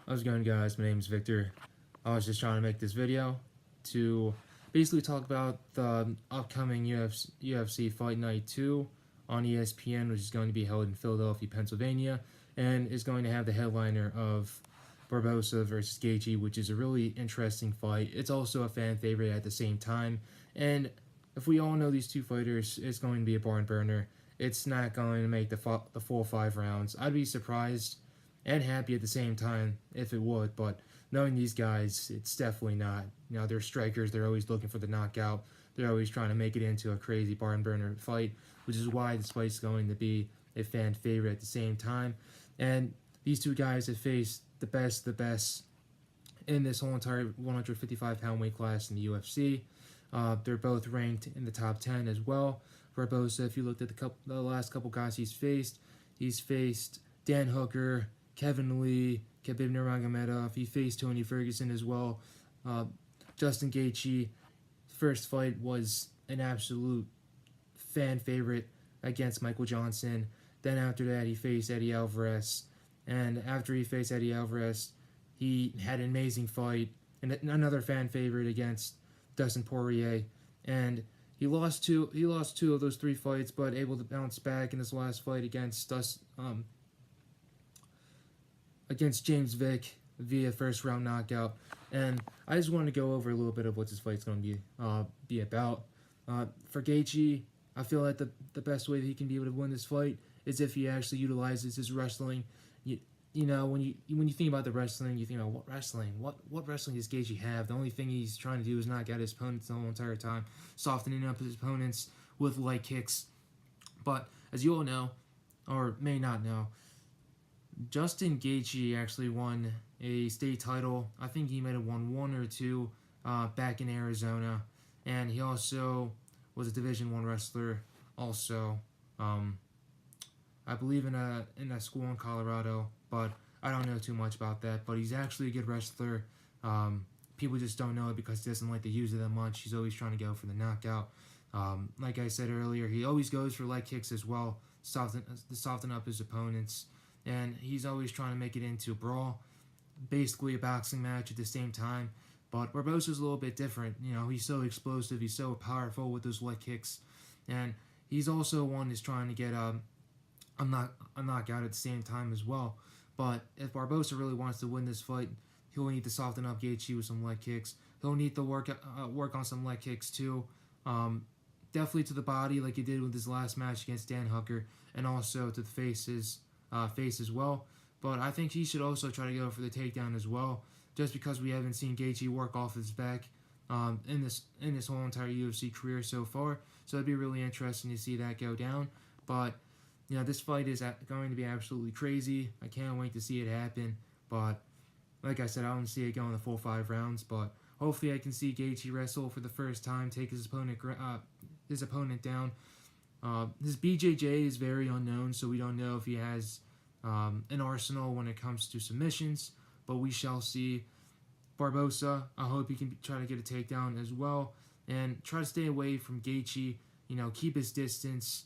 How's it going, guys? My name's Victor. I was just trying to make this video to basically talk about the upcoming UFC Fight Night 2 on ESPN, which is going to be held in Philadelphia, Pennsylvania, and is going to have the headliner of Barbossa versus Gaethje, which is a really interesting fight. It's also a fan favorite at the same time, and if we all know these two fighters, it's going to be a barn burner. It's not going to make the full 5 rounds. I'd be surprised and happy at the same time if it would, but knowing these guys, it's definitely not. You know, they're strikers, they're always looking for the knockout, they're always trying to make it into a crazy barn burner fight, which is why this fight's going to be a fan favorite at the same time. And these two guys have faced the best in this whole entire 155-pound weight class in the UFC. They're both ranked in the top 10 as well. Barbossa, if you looked at the last couple guys he's faced Dan Hooker, Kevin Lee, Khabib Nurmagomedov. He faced Tony Ferguson as well. Justin Gaethje, first fight was an absolute fan favorite against Michael Johnson. Then after that, he faced Eddie Alvarez. And after he faced Eddie Alvarez, he had an amazing fight and another fan favorite against Dustin Poirier. And he lost two of those 3 fights, but able to bounce back in his last fight against James Vick via first round knockout. And I just wanted to go over a little bit of what this fight's going to be about. For Gaethje, I feel like the best way that he can be able to win this fight is if he actually utilizes his wrestling. You know, when you think about the wrestling, you think about what wrestling does Gaethje have? The only thing he's trying to do is knock out his opponents the whole entire time, softening up his opponents with light kicks. But as you all know, or may not know, Justin Gaethje actually won a state title. I think he might have won 1 or 2 back in Arizona, and he also was a Division I wrestler. Also, I believe in a school in Colorado, but I don't know too much about that. But he's actually a good wrestler. People just don't know it because he doesn't like to use it that much. He's always trying to go for the knockout. Like I said earlier, he always goes for leg kicks as well, to soften up his opponents. And he's always trying to make it into a brawl, basically a boxing match at the same time. But Barbossa's a little bit different. You know, he's so explosive, he's so powerful with those leg kicks, and he's also one that's trying to get a knockout at the same time as well. But if Barbossa really wants to win this fight, he'll need to soften up Gaethje with some leg kicks. He'll need to work on some leg kicks too. Definitely to the body, like he did with his last match against Dan Hooker, and also to the face as well. But I think he should also try to go for the takedown as well, just because we haven't seen Gaethje work off his back in this whole entire UFC career so far. So it'd be really interesting to see that go down. But you know, this fight is going to be absolutely crazy. I can't wait to see it happen. But like I said, I don't see it going the full 5 rounds. But hopefully, I can see Gaethje wrestle for the first time, take his opponent down. His BJJ is very unknown, so we don't know if he has an arsenal when it comes to submissions, but we shall see. Barbossa, I hope he can try to get a takedown as well, and try to stay away from Gaethje. You know, keep his distance,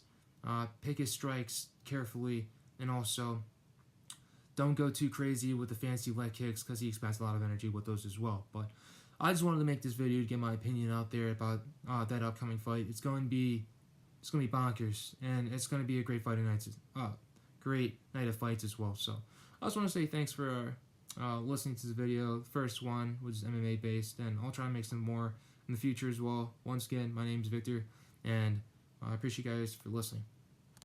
pick his strikes carefully, and also don't go too crazy with the fancy leg kicks because he expends a lot of energy with those as well. But I just wanted to make this video to get my opinion out there about that upcoming fight. It's going to be bonkers, and it's going to be a great fighting night. Great night of fights as well. So I just want to say thanks for listening to this video. The first one was MMA based, and I'll try to make some more in the future as well. Once again, my name is Victor, and I appreciate you guys for listening.